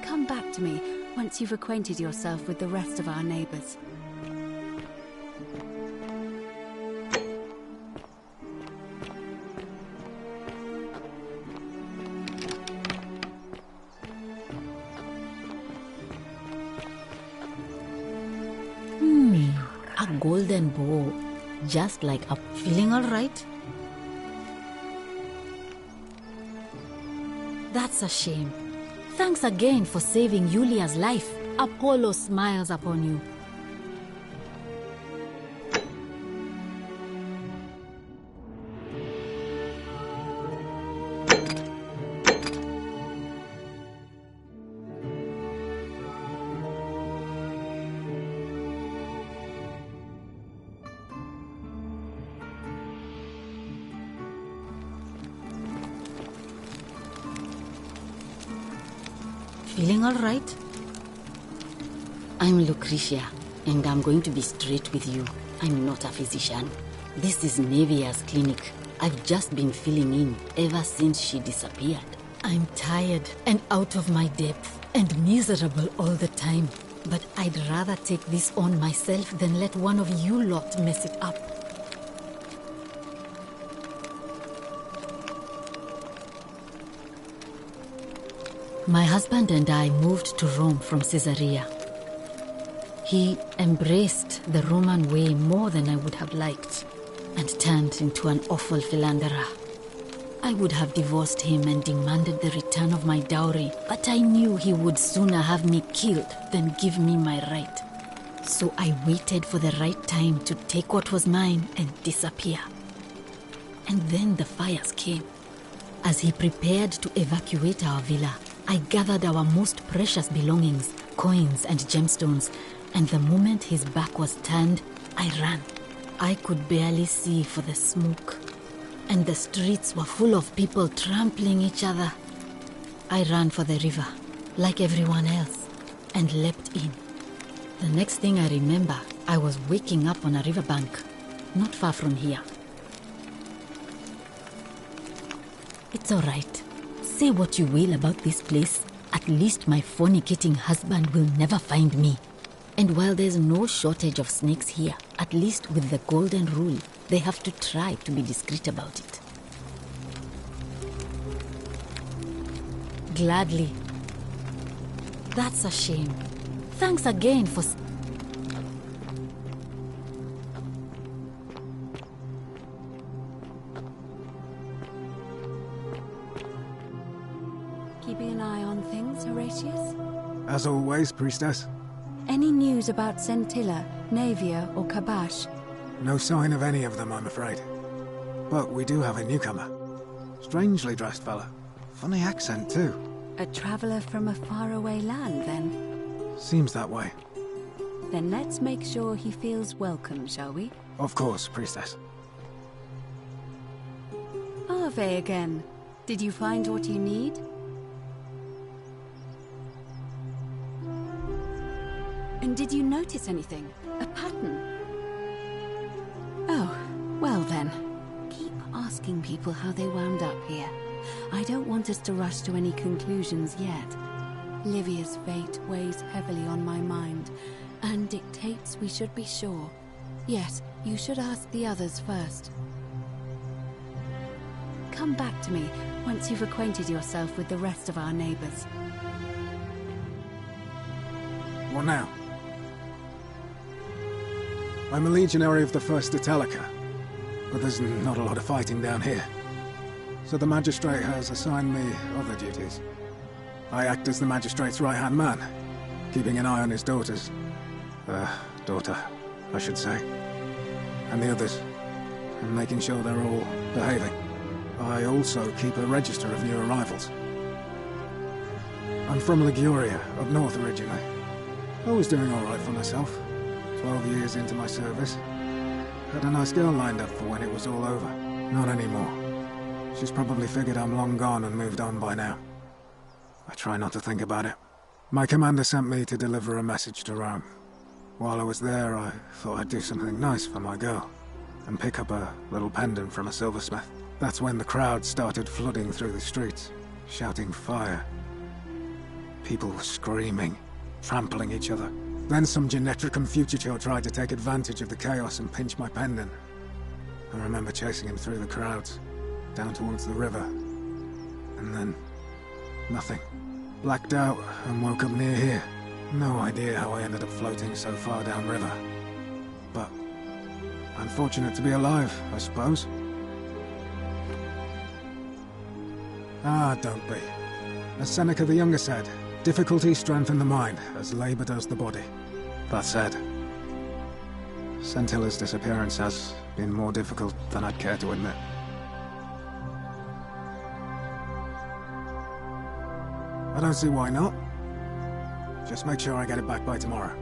Come back to me once you've acquainted yourself with the rest of our neighbors. A golden bow, just like a... Feeling all right? That's a shame. Thanks again for saving Yulia's life. Apollo smiles upon you. Feeling all right? I'm Lucretia, and I'm going to be straight with you. I'm not a physician. This is Nevia's clinic. I've just been filling in ever since she disappeared. I'm tired and out of my depth and miserable all the time. But I'd rather take this on myself than let one of you lot mess it up. My husband and I moved to Rome from Caesarea. He embraced the Roman way more than I would have liked and turned into an awful philanderer. I would have divorced him and demanded the return of my dowry, but I knew he would sooner have me killed than give me my right. So I waited for the right time to take what was mine and disappear. And then the fires came. As he prepared to evacuate our villa, I gathered our most precious belongings, coins and gemstones, and the moment his back was turned, I ran. I could barely see for the smoke, and the streets were full of people trampling each other. I ran for the river, like everyone else, and leapt in. The next thing I remember, I was waking up on a riverbank, not far from here. It's all right. Say what you will about this place, at least my fornicating husband will never find me. And while there's no shortage of snakes here, at least with the golden rule, they have to try to be discreet about it. Gladly. That's a shame. Thanks again for... Keeping an eye on things, Horatius? As always, priestess. Any news about Scintilla, Navia, or Kabash? No sign of any of them, I'm afraid. But we do have a newcomer. Strangely dressed fella. Funny accent, too. A traveler from a faraway land, then? Seems that way. Then let's make sure he feels welcome, shall we? Of course, priestess. Ave again. Did you find what you need? And did you notice anything? A pattern? Oh, well then. Keep asking people how they wound up here. I don't want us to rush to any conclusions yet. Livia's fate weighs heavily on my mind, and dictates we should be sure. Yet, you should ask the others first. Come back to me once you've acquainted yourself with the rest of our neighbors. What now? I'm a legionary of the 1st Italica, but there's not a lot of fighting down here. So the magistrate has assigned me other duties. I act as the magistrate's right-hand man, keeping an eye on his daughter, I should say, and the others, and making sure they're all behaving. I also keep a register of new arrivals. I'm from Liguria, up north originally. I was doing all right for myself. 12 years into my service. Had a nice girl lined up for when it was all over. Not anymore. She's probably figured I'm long gone and moved on by now. I try not to think about it. My commander sent me to deliver a message to Rome. While I was there, I thought I'd do something nice for my girl, and pick up a little pendant from a silversmith. That's when the crowd started flooding through the streets, shouting fire. People screaming, trampling each other. Then some Genetricum Fugitor tried to take advantage of the chaos and pinch my pendant. I remember chasing him through the crowds, down towards the river. And then, nothing. Blacked out and woke up near here. No idea how I ended up floating so far downriver. But I'm fortunate to be alive, I suppose. Ah, don't be. As Seneca the Younger said, difficulty strengthens the mind, as labor does the body. That said, Sentilla's disappearance has been more difficult than I'd care to admit. I don't see why not. Just make sure I get it back by tomorrow.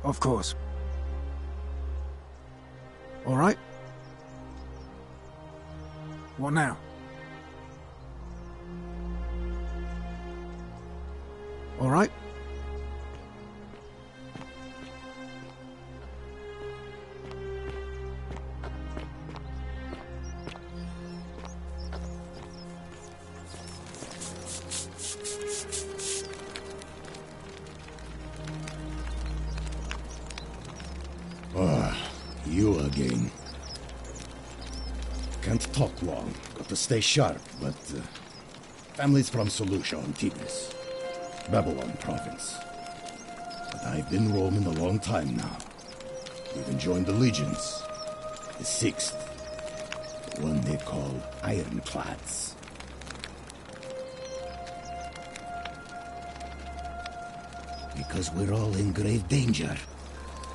Of course. All right? What now? All right? You again. Can't talk long. Got to stay sharp, but... family's from Seleucia on Tibis, Babylon province. I've been roaming a long time now. Even joined the legions. The 6th. The one they call Ironclads. Because we're all in grave danger.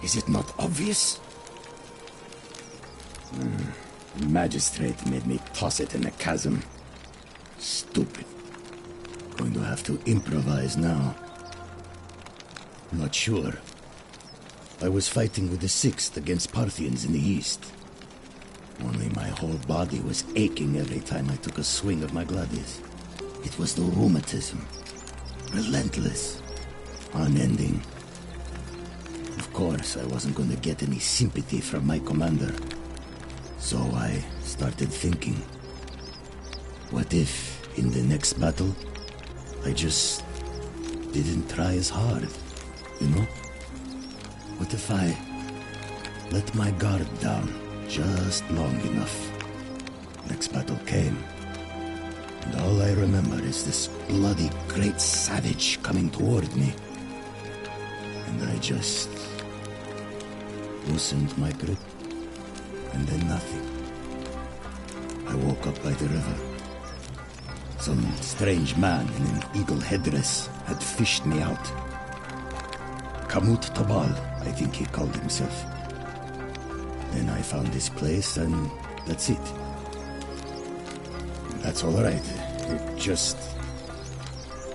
Is it not obvious? The magistrate made me toss it in the chasm. Stupid. Going to have to improvise now. Not sure. I was fighting with the 6th against Parthians in the east. Only my whole body was aching every time I took a swing of my gladius. It was the rheumatism. Relentless. Unending. Of course, I wasn't going to get any sympathy from my commander. So I started thinking, what if, in the next battle, I just didn't try as hard, you know? What if I let my guard down just long enough? Next battle came, and all I remember is this bloody great savage coming toward me. And I just loosened my grip, and then nothing. I woke up by the river. Some strange man in an eagle headdress had fished me out. Kamut Tabal, I think he called himself. Then I found this place, and that's it. That's all right. It just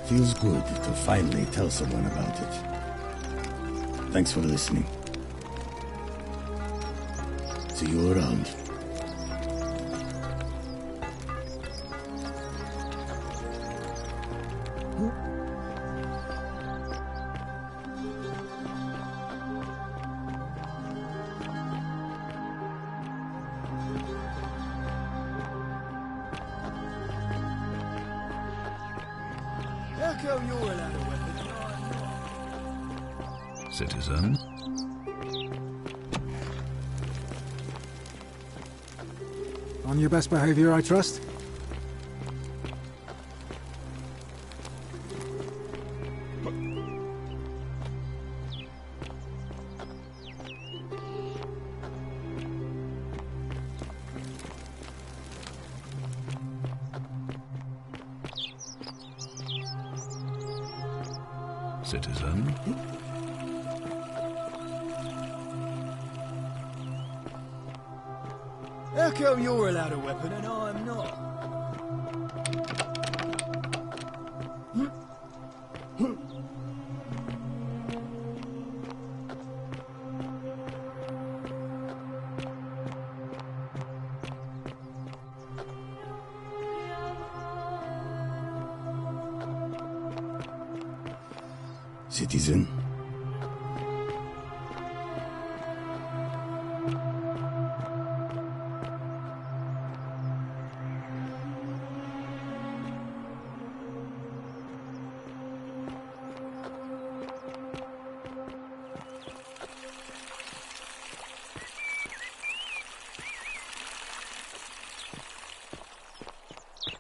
feels good to finally tell someone about it. Thanks for listening. See you around. Citizen? On your best behavior, I trust? Citizen? How come you're allowed a weapon and I'm not? Citizen?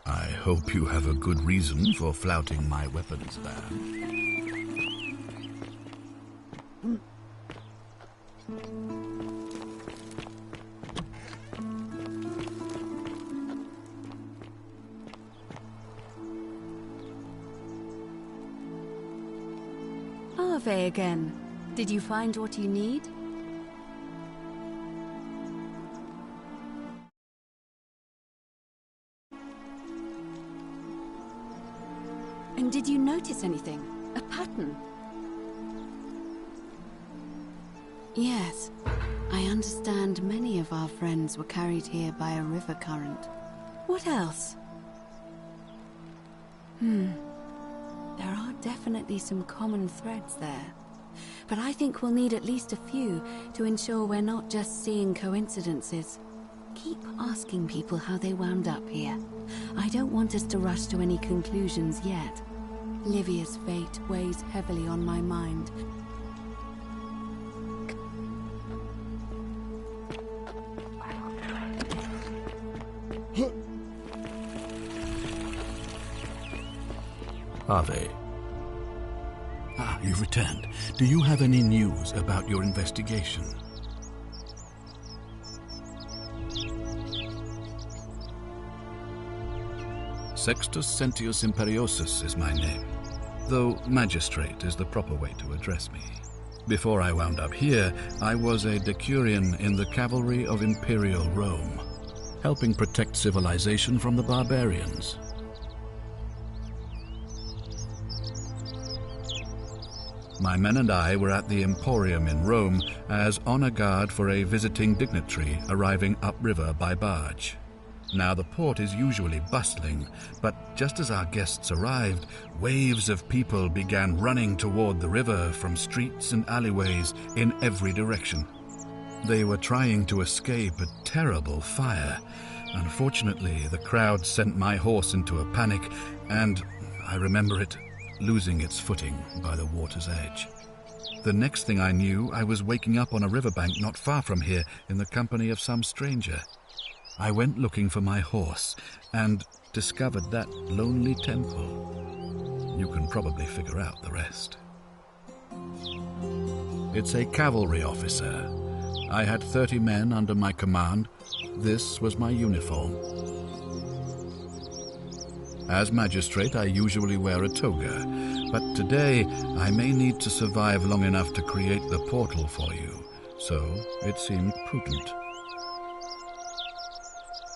I hope you have a good reason for flouting my weapons ban. Ave again. Did you find what you need? And did you notice anything? A pattern? Yes. I understand many of our friends were carried here by a river current. What else? There are definitely some common threads there. But I think we'll need at least a few to ensure we're not just seeing coincidences. Keep asking people how they wound up here. I don't want us to rush to any conclusions yet. Livia's fate weighs heavily on my mind. Ave. you've returned. Do you have any news about your investigation? Sextus Sentius Imperiosus is my name, though magistrate is the proper way to address me. Before I wound up here, I was a decurion in the cavalry of Imperial Rome, helping protect civilization from the barbarians. My men and I were at the Emporium in Rome as honor guard for a visiting dignitary arriving upriver by barge. Now the port is usually bustling, but just as our guests arrived, waves of people began running toward the river from streets and alleyways in every direction. They were trying to escape a terrible fire. Unfortunately, the crowd sent my horse into a panic, and I remember it losing its footing by the water's edge. The next thing I knew, I was waking up on a riverbank not far from here in the company of some stranger. I went looking for my horse and discovered that lonely temple. You can probably figure out the rest. It's a cavalry officer. I had 30 men under my command. This was my uniform. As magistrate, I usually wear a toga, but today I may need to survive long enough to create the portal for you, so it seemed prudent.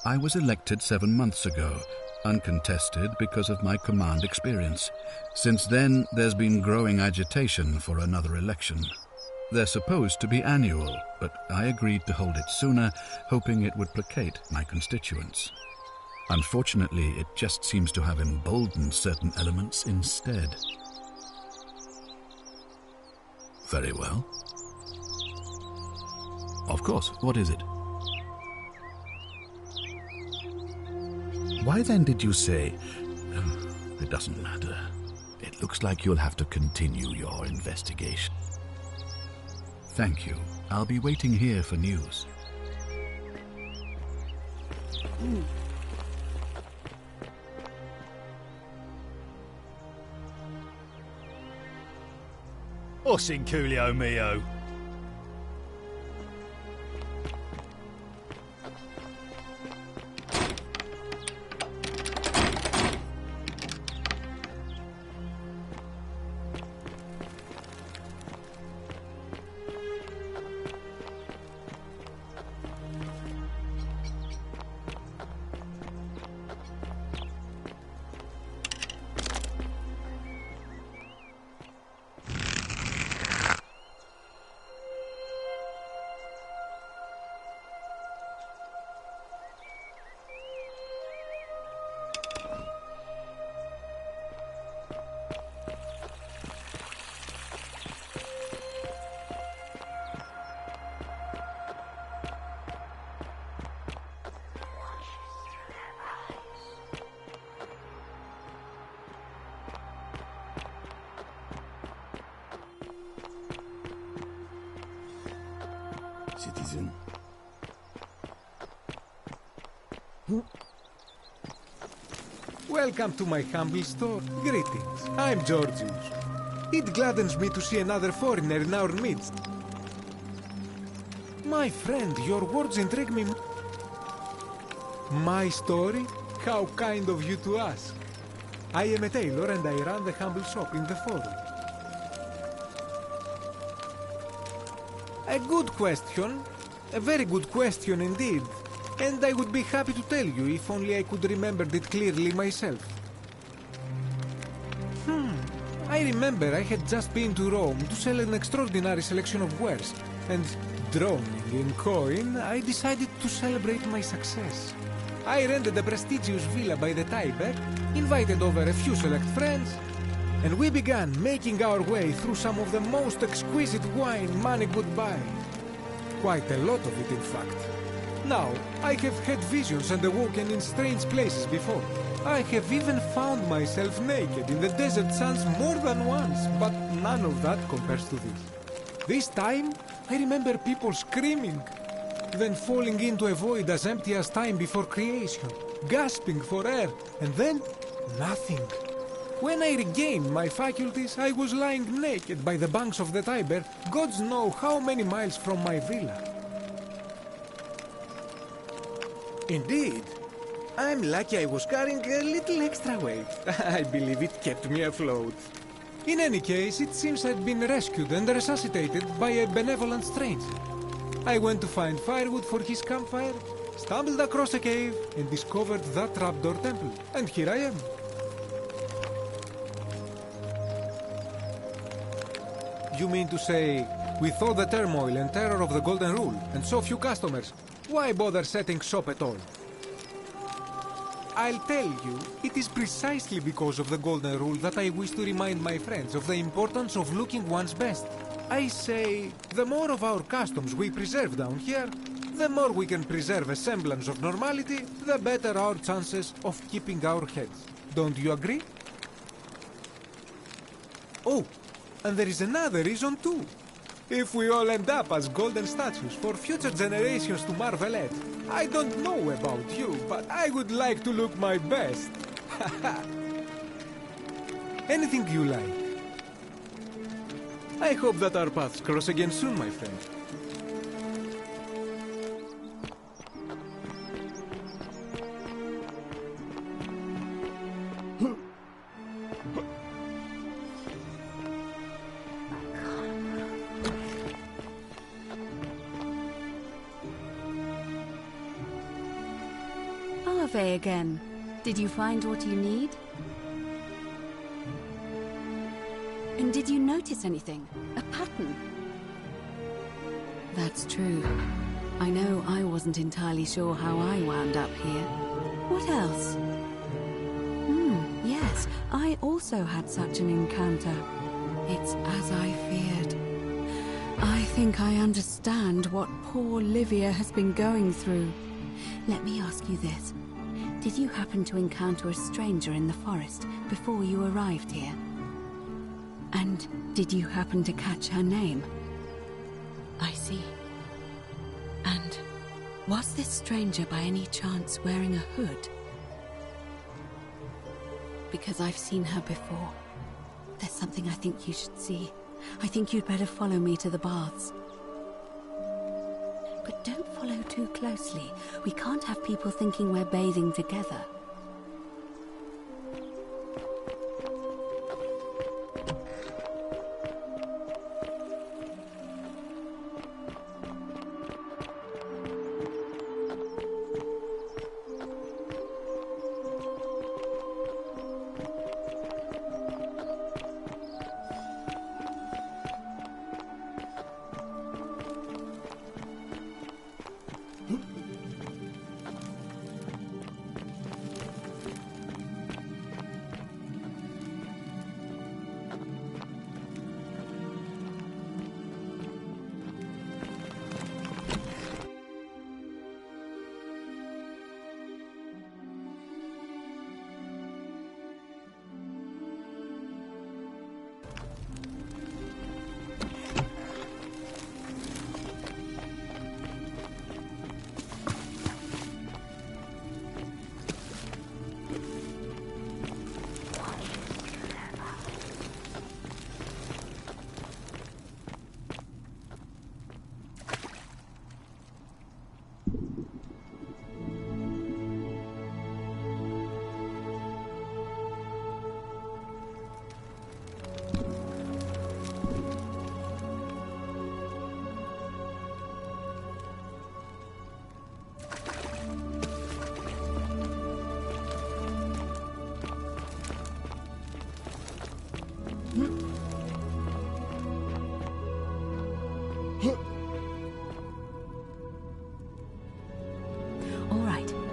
I was elected 7 months ago, uncontested because of my command experience. Since then, there's been growing agitation for another election. They're supposed to be annual, but I agreed to hold it sooner, hoping it would placate my constituents. Unfortunately, it just seems to have emboldened certain elements instead. Very well. Of course, what is it? Why then did you say... It doesn't matter. It looks like you'll have to continue your investigation. Thank you. I'll be waiting here for news. Os in Coolio mio. Citizen. Welcome to my humble store. Greetings. I'm Georgius. It gladdens me to see another foreigner in our midst. My friend, your words intrigue me. My story? How kind of you to ask. I am a tailor and I run the humble shop in the forum. A good question. A very good question indeed. And I would be happy to tell you if only I could remember it clearly myself. I remember I had just been to Rome to sell an extraordinary selection of wares, and drowning in coin, I decided to celebrate my success. I rented a prestigious villa by the Tiber, invited over a few select friends, and we began making our way through some of the most exquisite wine money could buy. Quite a lot of it, in fact. Now, I have had visions and awoken in strange places before. I have even found myself naked in the desert sands more than once, but none of that compares to this. This time, I remember people screaming, then falling into a void as empty as time before creation, gasping for air, and then nothing. When I regained my faculties, I was lying naked by the banks of the Tiber, gods know how many miles from my villa. Indeed. I'm lucky I was carrying a little extra weight. I believe it kept me afloat. In any case, it seems I'd been rescued and resuscitated by a benevolent stranger. I went to find firewood for his campfire, stumbled across a cave, and discovered that trapdoor temple. And here I am. You mean to say, with all the turmoil and terror of the Golden Rule, and so few customers, why bother setting shop at all? I'll tell you, it is precisely because of the Golden Rule that I wish to remind my friends of the importance of looking one's best. I say, the more of our customs we preserve down here, the more we can preserve a semblance of normality, the better our chances of keeping our heads. Don't you agree? Oh, and there is another reason too. If we all end up as golden statues for future generations to marvel at, I don't know about you, but I would like to look my best. Anything you like. I hope that our paths cross again soon, my friend. Ave again. Did you find what you need? And did you notice anything? A pattern? That's true. I know I wasn't entirely sure how I wound up here. What else? Yes, I also had such an encounter. It's as I feared. I think I understand what poor Livia has been going through. Let me ask you this. Did you happen to encounter a stranger in the forest before you arrived here? And did you happen to catch her name? I see. And was this stranger by any chance wearing a hood? Because I've seen her before. There's something I think you should see. I think you'd better follow me to the baths. But don't follow too closely. We can't have people thinking we're bathing together.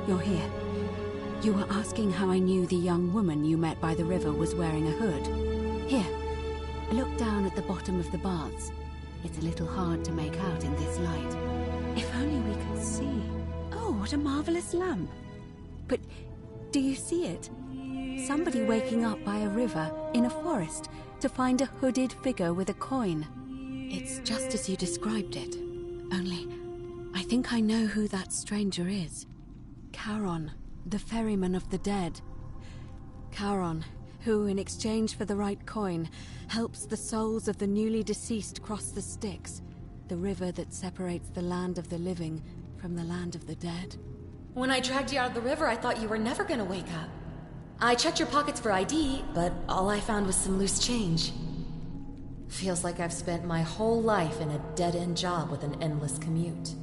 You're here. You were asking how I knew the young woman you met by the river was wearing a hood. Here, look down at the bottom of the baths. It's a little hard to make out in this light. If only we could see. Oh, what a marvelous lamp. But do you see it? Somebody waking up by a river in a forest to find a hooded figure with a coin. It's just as you described it. Only, I think I know who that stranger is. Charon, the ferryman of the dead. Charon, who, in exchange for the right coin, helps the souls of the newly deceased cross the Styx, the river that separates the land of the living from the land of the dead. When I dragged you out of the river, I thought you were never gonna wake up. I checked your pockets for ID, but all I found was some loose change. Feels like I've spent my whole life in a dead-end job with an endless commute.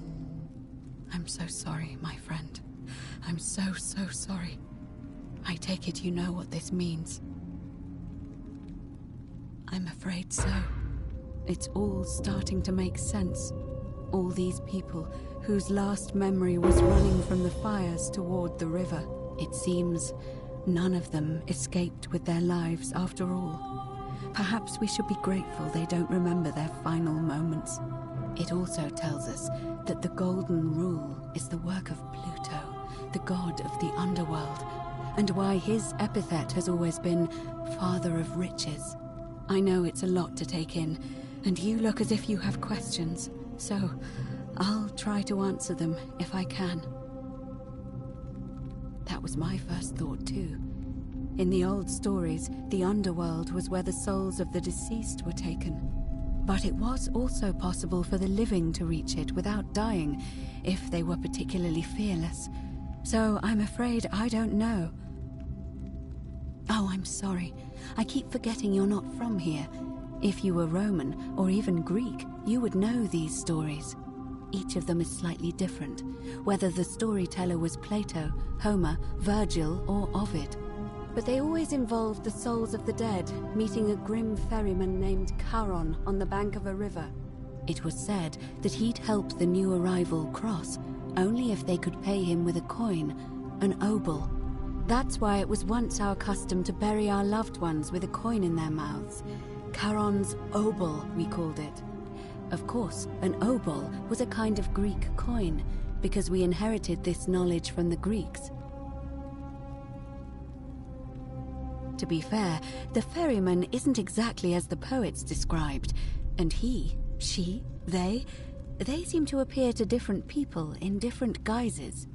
I'm so sorry, my friend. I'm so sorry. I take it you know what this means. I'm afraid so. It's all starting to make sense. All these people whose last memory was running from the fires toward the river. It seems none of them escaped with their lives after all. Perhaps we should be grateful they don't remember their final moments. It also tells us that the Golden Rule is the work of Pluto, the god of the underworld, and why his epithet has always been Father of Riches. I know it's a lot to take in, and you look as if you have questions, so I'll try to answer them if I can. That was my first thought too. In the old stories, the underworld was where the souls of the deceased were taken. But it was also possible for the living to reach it without dying, if they were particularly fearless. So I'm afraid I don't know. Oh, I'm sorry. I keep forgetting you're not from here. If you were Roman, or even Greek, you would know these stories. Each of them is slightly different, whether the storyteller was Plato, Homer, Virgil, or Ovid. But they always involved the souls of the dead meeting a grim ferryman named Charon on the bank of a river. It was said that he'd help the new arrival cross only if they could pay him with a coin, an obol. That's why it was once our custom to bury our loved ones with a coin in their mouths. Charon's obol, we called it. Of course, an obol was a kind of Greek coin, because we inherited this knowledge from the Greeks. To be fair, the ferryman isn't exactly as the poets described, and he, she, they seem to appear to different people in different guises.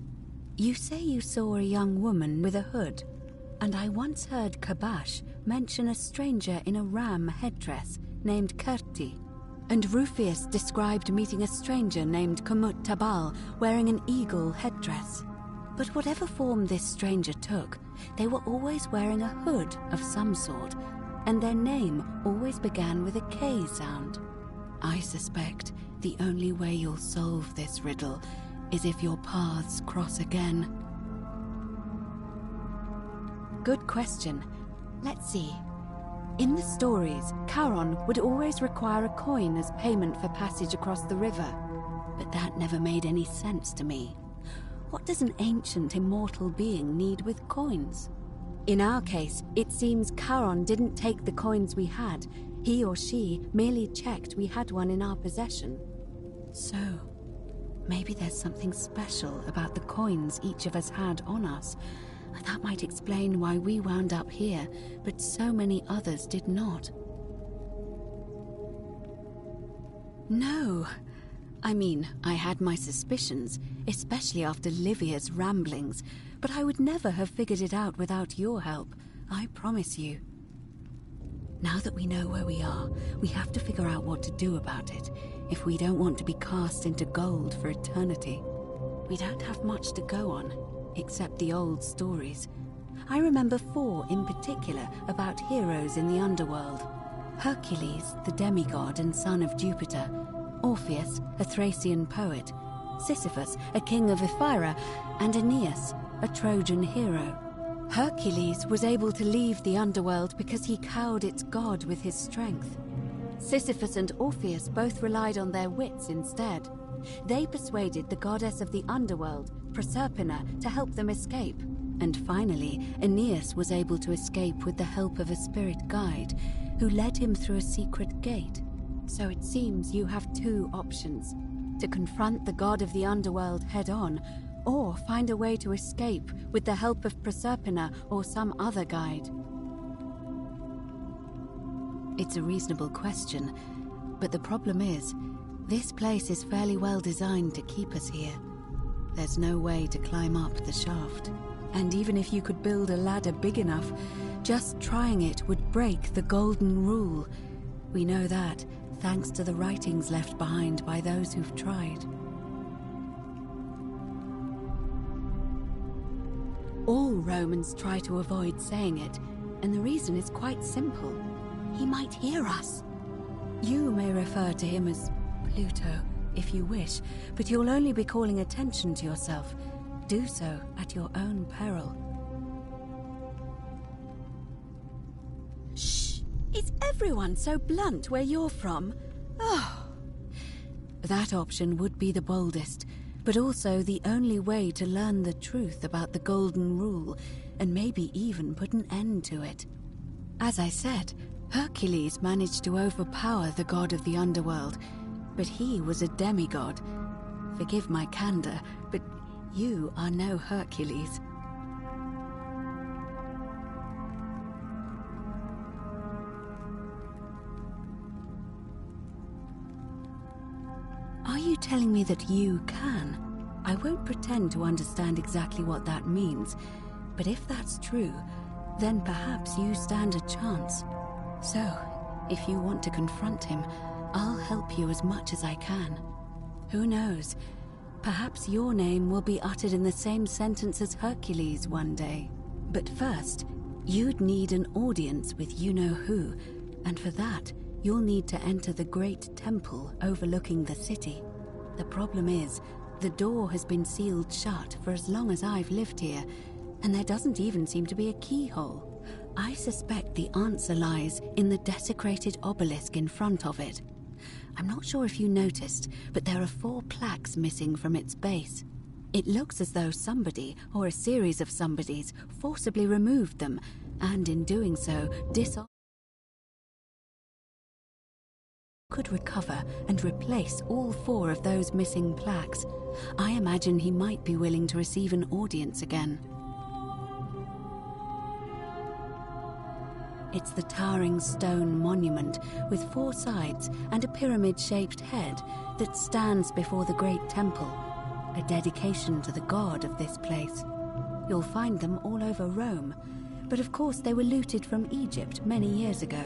You say you saw a young woman with a hood, and I once heard Kabash mention a stranger in a ram headdress named Kerti, and Rufius described meeting a stranger named Kamut Tabal wearing an eagle headdress. But whatever form this stranger took, they were always wearing a hood of some sort, and their name always began with a K sound. I suspect the only way you'll solve this riddle is if your paths cross again. Good question. Let's see. In the stories, Charon would always require a coin as payment for passage across the river, but that never made any sense to me. What does an ancient immortal being need with coins? In our case, it seems Charon didn't take the coins we had. He or she merely checked we had one in our possession. So, maybe there's something special about the coins each of us had on us. That might explain why we wound up here, but so many others did not. No. I mean, I had my suspicions, especially after Livia's ramblings, but I would never have figured it out without your help, I promise you. Now that we know where we are, we have to figure out what to do about it, if we don't want to be cast into gold for eternity. We don't have much to go on, except the old stories. I remember 4 in particular about heroes in the underworld. Hercules, the demigod and son of Jupiter, Orpheus, a Thracian poet, Sisyphus, a king of Ephyra, and Aeneas, a Trojan hero. Hercules was able to leave the underworld because he cowed its god with his strength. Sisyphus and Orpheus both relied on their wits instead. They persuaded the goddess of the underworld, Proserpina, to help them escape. And finally, Aeneas was able to escape with the help of a spirit guide, who led him through a secret gate. So it seems you have 2 options: to confront the god of the underworld head-on, or find a way to escape with the help of Proserpina or some other guide. It's a reasonable question, but the problem is, this place is fairly well designed to keep us here. There's no way to climb up the shaft, And even if you could build a ladder big enough, just trying it would break the golden rule. We know that, thanks to the writings left behind by those who've tried. All Romans try to avoid saying it, and the reason is quite simple. He might hear us. You may refer to him as Pluto, if you wish, but you'll only be calling attention to yourself. Do so at your own peril. Shh! Is everyone so blunt where you're from? Oh! That option would be the boldest, but also the only way to learn the truth about the Golden Rule, and maybe even put an end to it. As I said, Hercules managed to overpower the god of the underworld, but he was a demigod. Forgive my candor, but you are no Hercules. Are you telling me that you can? I won't pretend to understand exactly what that means, but if that's true, then perhaps you stand a chance. So, if you want to confront him, I'll help you as much as I can. Who knows? Perhaps your name will be uttered in the same sentence as Hercules one day. But first, you'd need an audience with you-know-who, and for that, you'll need to enter the great temple overlooking the city. The problem is, the door has been sealed shut for as long as I've lived here, and there doesn't even seem to be a keyhole. I suspect the answer lies in the desecrated obelisk in front of it. I'm not sure if you noticed, but there are 4 plaques missing from its base. It looks as though somebody, or a series of somebodies, forcibly removed them, and in doing so, could recover and replace all 4 of those missing plaques. I imagine he might be willing to receive an audience again. It's the towering stone monument with 4 sides and a pyramid-shaped head that stands before the great temple, a dedication to the god of this place. You'll find them all over Rome, but of course they were looted from Egypt many years ago.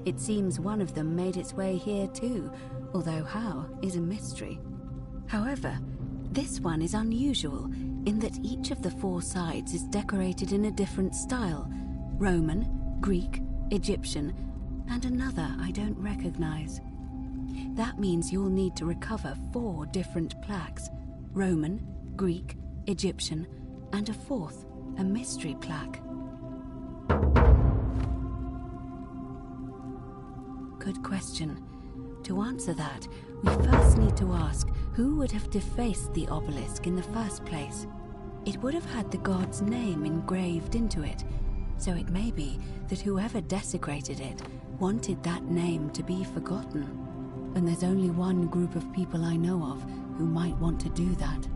It seems one of them made its way here too, although how is a mystery. However, this one is unusual in that each of the 4 sides is decorated in a different style: Roman, Greek, Egyptian, and another I don't recognize. That means you'll need to recover 4 different plaques: Roman, Greek, Egyptian, and a 4th, a mystery plaque. Good question. To answer that, we first need to ask who would have defaced the obelisk in the first place. It would have had the god's name engraved into it, so it may be that whoever desecrated it wanted that name to be forgotten. And there's only one group of people I know of who might want to do that.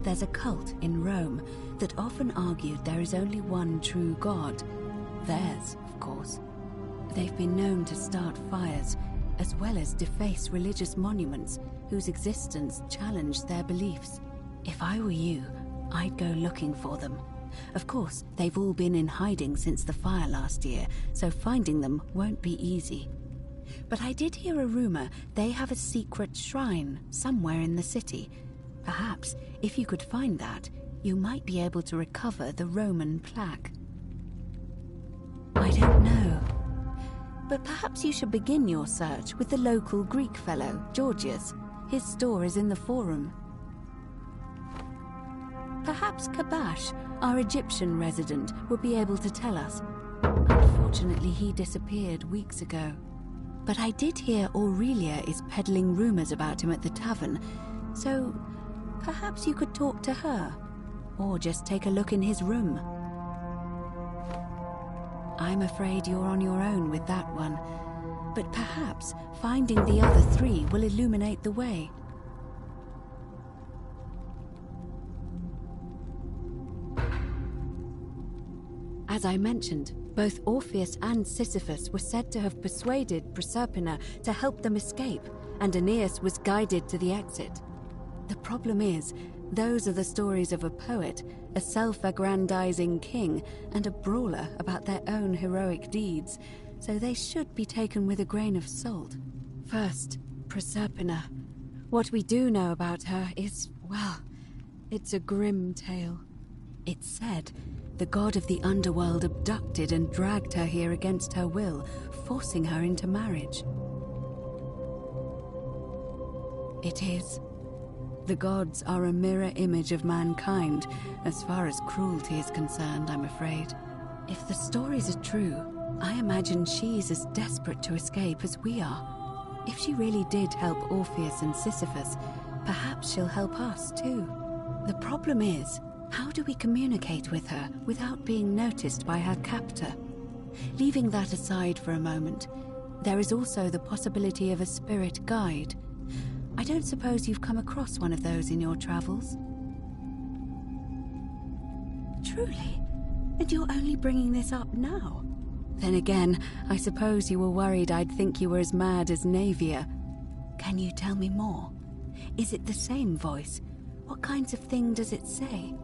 There's a cult in Rome that often argued there is only one true god. Theirs, of course. They've been known to start fires, as well as deface religious monuments whose existence challenged their beliefs. If I were you, I'd go looking for them. Of course, they've all been in hiding since the fire last year, so finding them won't be easy. But I did hear a rumor they have a secret shrine somewhere in the city. Perhaps, if you could find that, you might be able to recover the Roman plaque. I don't know. But perhaps you should begin your search with the local Greek fellow, Georgius. His store is in the Forum. Perhaps Kabash, our Egyptian resident, would be able to tell us. Unfortunately, he disappeared weeks ago. But I did hear Aurelia is peddling rumors about him at the tavern, so perhaps you could talk to her, or just take a look in his room. I'm afraid you're on your own with that one, but perhaps finding the other 3 will illuminate the way. As I mentioned, both Orpheus and Sisyphus were said to have persuaded Proserpina to help them escape, and Aeneas was guided to the exit. The problem is, Those are the stories of a poet, a self-aggrandizing king, and a brawler about their own heroic deeds, so they should be taken with a grain of salt. First, Proserpina. What we do know about her is, well, it's a grim tale. It's said the god of the underworld abducted and dragged her here against her will, forcing her into marriage. It is. The gods are a mirror image of mankind, as far as cruelty is concerned, I'm afraid. If the stories are true, I imagine she's as desperate to escape as we are. If she really did help Orpheus and Sisyphus, perhaps she'll help us too. The problem is, how do we communicate with her without being noticed by her captor? Leaving that aside for a moment, there is also the possibility of a spirit guide. I don't suppose you've come across one of those in your travels? Truly? And you're only bringing this up now? Then again, I suppose you were worried I'd think you were as mad as Navia. Can you tell me more? Is it the same voice? What kinds of thing does it say?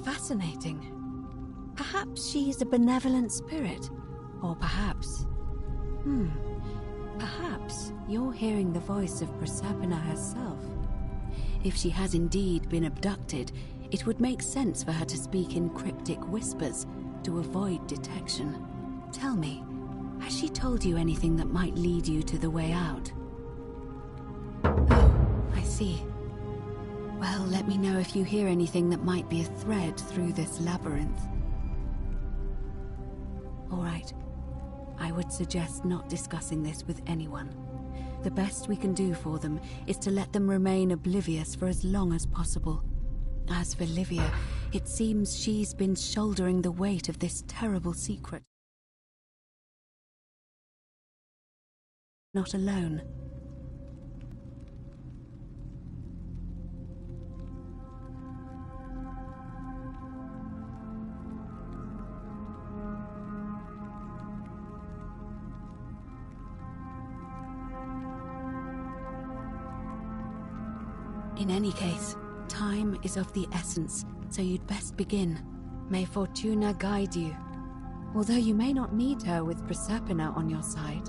Fascinating. Perhaps she's a benevolent spirit. Or perhaps... Perhaps you're hearing the voice of Proserpina herself. If she has indeed been abducted, it would make sense for her to speak in cryptic whispers to avoid detection. Tell me, has she told you anything that might lead you to the way out? Oh, I see. Well, let me know if you hear anything that might be a thread through this labyrinth. All right. I would suggest not discussing this with anyone. The best we can do for them is to let them remain oblivious for as long as possible. As for Livia, it seems she's been shouldering the weight of this terrible secret. Not alone. In any case, time is of the essence, so you'd best begin. May Fortuna guide you. Although you may not need her with Proserpina on your side.